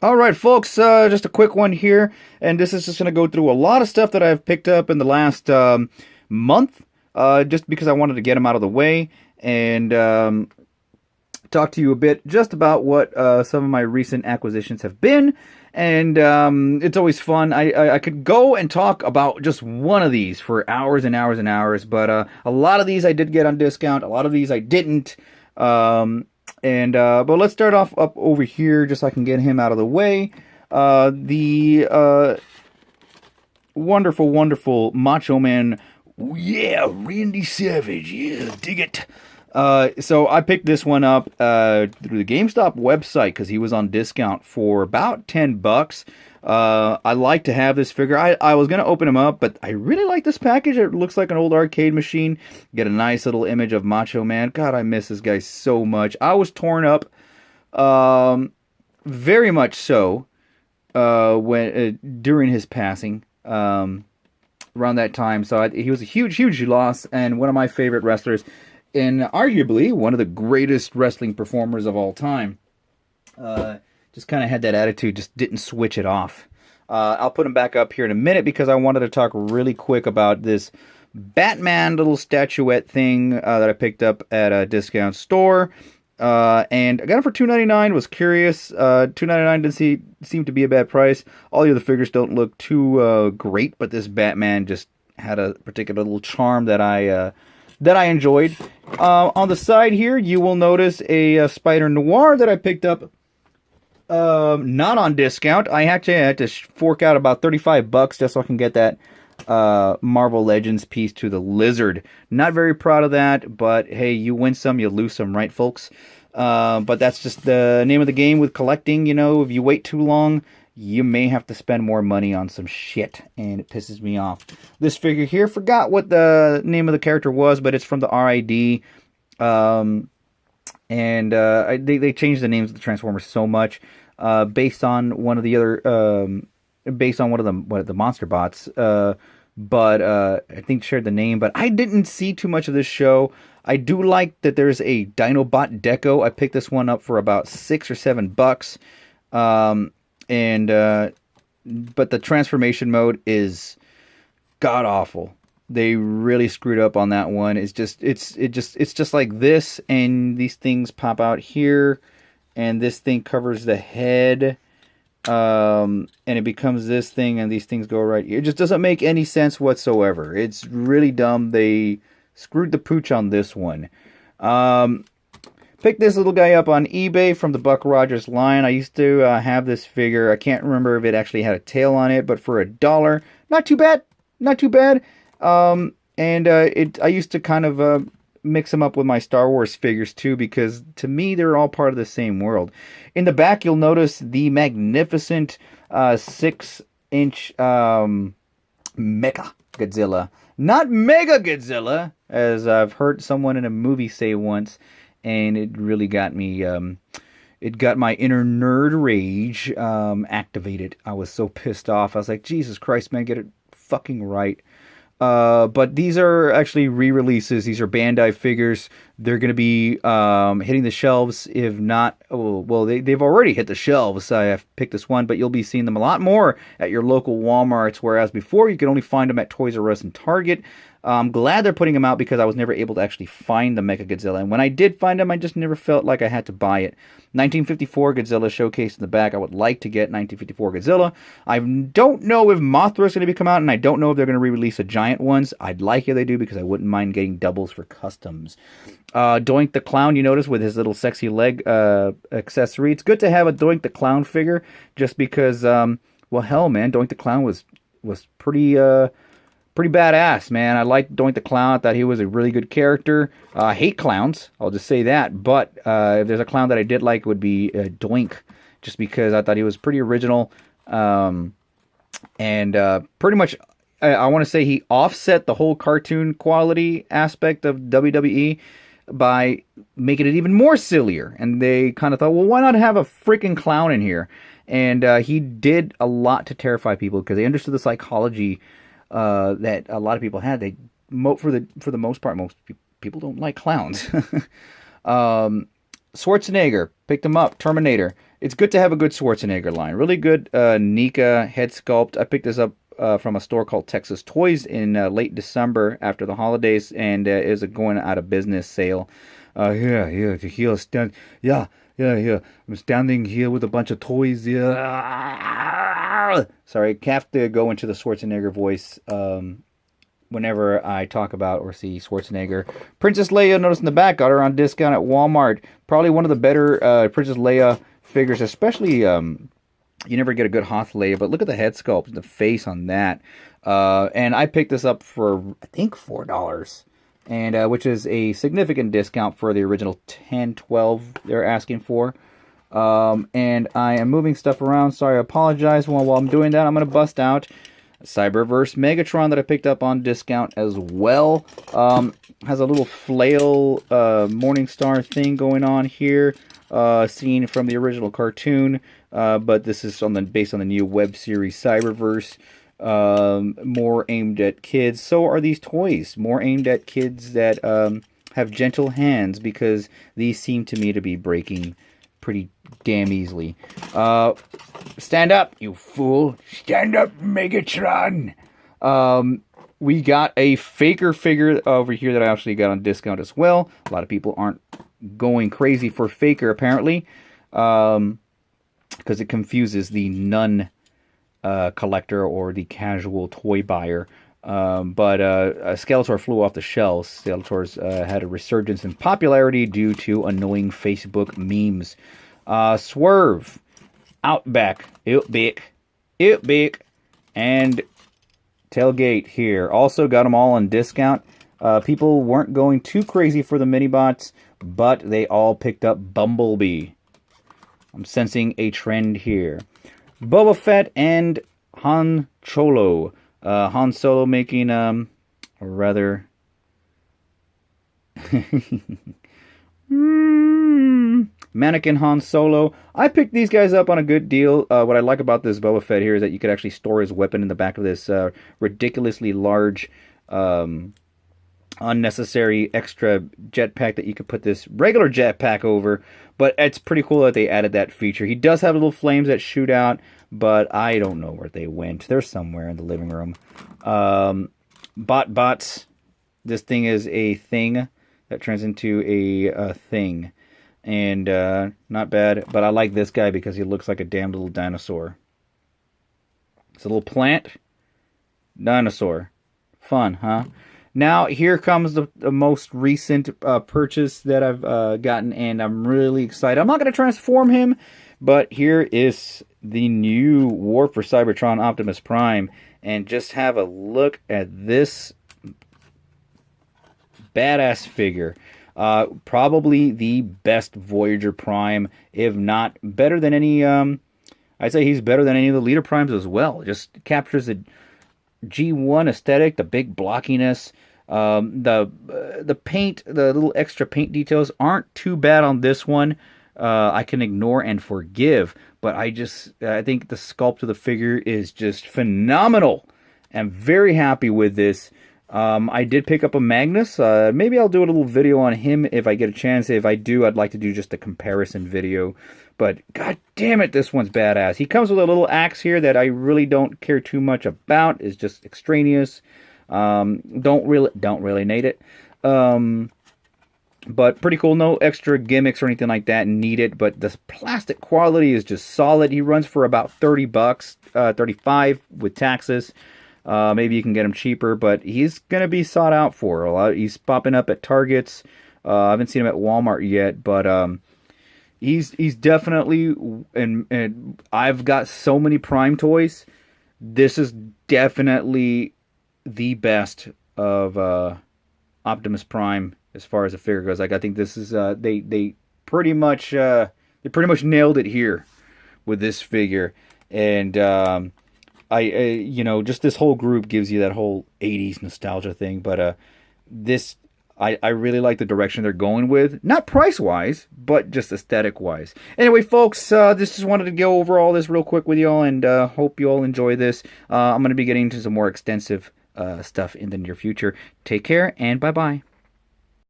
All right, folks, just a quick one here, and this is just going to go through a lot of stuff that I've picked up in the last month, just because I wanted to get them out of the way and talk to you a bit just about what some of my recent acquisitions have been. And it's always fun. I could go and talk about just one of these for hours and hours and hours, but a lot of these I did get on discount, a lot of these I didn't. But let's start off up over here just so I can get him out of the way. The wonderful, wonderful Macho Man. Yeah, Randy Savage. Yeah, dig it. So I picked this one up through the GameStop website because he was on discount for about $10. I like to have this figure. I was going to open him up, but I really like this package. It looks like an old arcade machine. Get a nice little image of Macho Man. God, I miss this guy so much. I was torn up, very much so, when during his passing, around that time. So he was a huge, huge loss, and one of my favorite wrestlers, and arguably one of the greatest wrestling performers of all time. Just kind of had that attitude, just didn't switch it off. I'll put him back up here in a minute because I wanted to talk really quick about this Batman little statuette thing that I picked up at a discount store. And I got it for $2.99, was curious. $2.99 didn't seem to be a bad price. All the other figures don't look too great, but this Batman just had a particular little charm that I enjoyed. On the side here, you will notice a Spider Noir that I picked up. Not on discount. I actually had to fork out about $35 just so I can get that Marvel Legends piece to the Lizard. Not very proud of that, but hey, you win some, you lose some, right, folks? But that's just the name of the game with collecting. You know, if you wait too long, you may have to spend more money on some shit, and it pisses me off. This figure here, forgot what the name of the character was, but it's from the RID. And they changed the names of the Transformers so much, based on one of the other, based on one of the monster bots. But I think shared the name. But I didn't see too much of this show. I do like that there's a Dinobot Deco. I picked this one up for about $6 or $7. But the transformation mode is god awful. They really screwed up on that one. It's just like this, and these things pop out here, and this thing covers the head, and it becomes this thing, and these things go right here. It just doesn't make any sense whatsoever. It's really dumb. They screwed the pooch on this one. Picked this little guy up on eBay from the Buck Rogers line. I used to have this figure. I can't remember if it actually had a tail on it, but for $1, not too bad. Not too bad. I used to kind of mix them up with my Star Wars figures too, because to me they're all part of the same world. In the back, you'll notice the magnificent 6-inch Mecha Godzilla, not Mega Godzilla, as I've heard someone in a movie say once, and it really got me. It got my inner nerd rage activated. I was so pissed off. I was like, Jesus Christ, man, get it fucking right. But these are actually re-releases. These are Bandai figures. They're going to be hitting the shelves, if not... well, they've already hit the shelves. I have picked this one, but you'll be seeing them a lot more at your local Walmarts, whereas before you could only find them at Toys R Us and Target. I'm glad they're putting them out because I was never able to actually find the Mechagodzilla. And when I did find them, I just never felt like I had to buy it. 1954 Godzilla showcased in the back. I would like to get 1954 Godzilla. I don't know if Mothra is going to come out, and I don't know if they're going to re-release the giant ones. I'd like if they do because I wouldn't mind getting doubles for customs. Doink the Clown, you notice, with his little sexy leg accessory. It's good to have a Doink the Clown figure just because, well, hell, man, Doink the Clown was pretty badass, man. I liked Doink the Clown. I thought he was a really good character. I hate clowns, I'll just say that. But if there's a clown that I did like, it would be Doink, just because I thought he was pretty original. Pretty much, I want to say he offset the whole cartoon quality aspect of WWE by making it even more sillier. And they kind of thought, well, why not have a freaking clown in here? And he did a lot to terrify people because they understood the psychology that a lot of people had. They for the most part, most people don't like clowns. Schwarzenegger, picked him up. Terminator. it's good to have a good Schwarzenegger line. Really good Nika head sculpt. I picked this up from a store called Texas Toys in late December after the holidays, and it was a going out of business sale. The heel stand. Yeah. I'm standing here with a bunch of toys. Yeah. Sorry, I have to go into the Schwarzenegger voice whenever I talk about or see Schwarzenegger. Princess Leia, notice in the back, got her on discount at Walmart. Probably one of the better Princess Leia figures, especially you never get a good Hoth Leia, but look at the head sculpt, the face on that. And I picked this up for, I think, $4. And which is a significant discount for the original 10, 12 they're asking for. And I am moving stuff around. Sorry, I apologize. While I'm doing that, I'm going to bust out Cyberverse Megatron that I picked up on discount as well. Has a little flail Morningstar thing going on here. Scene from the original cartoon. But this is based on the new web series Cyberverse. More aimed at kids. So are these toys. More aimed at kids that have gentle hands, because these seem to me to be breaking pretty damn easily. Stand up, you fool. Stand up, Megatron. We got a Faker figure over here that I actually got on discount as well. A lot of people aren't going crazy for Faker, apparently, because it confuses the nun collector or the casual toy buyer. But Skeletor flew off the shelves. Skeletor's had a resurgence in popularity due to annoying Facebook memes. Swerve, Outback, Outback, and Tailgate here. Also got them all on discount. People weren't going too crazy for the mini-bots, but they all picked up Bumblebee. I'm sensing a trend here. Boba Fett and Han Solo. Han Solo making, or rather... Mannequin Han Solo. I picked these guys up on a good deal. What I like about this Boba Fett here is that you could actually store his weapon in the back of this ridiculously large, unnecessary extra jetpack that you could put this regular jetpack over. But it's pretty cool that they added that feature. He does have little flames that shoot out, but I don't know where they went. They're somewhere in the living room. Bots. This thing is a thing that turns into a thing. And not bad, but I like this guy because he looks like a damn little dinosaur. It's a little plant. Dinosaur. Fun, huh? Now, here comes the most recent purchase that I've gotten, and I'm really excited. I'm not going to transform him, but here is the new War for Cybertron Optimus Prime. And just have a look at this badass figure. Probably the best Voyager Prime, if not better than any... I'd say he's better than any of the Leader Primes as well. Just captures the G1 aesthetic, the big blockiness. The paint, the little extra paint details aren't too bad on this one. I can ignore and forgive, but I think the sculpt of the figure is just phenomenal. I'm very happy with this. I did pick up a Magnus. Maybe I'll do a little video on him if I get a chance. If I do, I'd like to do just a comparison video. But god damn it, this one's badass. He comes with a little axe here that I really don't care too much about. It's just extraneous. Don't really need it. But pretty cool. No extra gimmicks or anything like that needed. But the plastic quality is just solid. He runs for about $30, 35 with taxes. Maybe you can get him cheaper, but he's going to be sought out for a lot. He's popping up at Targets. I haven't seen him at Walmart yet, but he's definitely, and I've got so many Prime toys. This is definitely the best of Optimus Prime as far as the figure goes. Like, I think this is they pretty much nailed it here with this figure, and just this whole group gives you that whole 80s nostalgia thing, but I really like the direction they're going with. Not price-wise, but just aesthetic-wise. Anyway, folks, just wanted to go over all this real quick with y'all, and hope you all enjoy this. I'm going to be getting into some more extensive stuff in the near future. Take care, and bye-bye.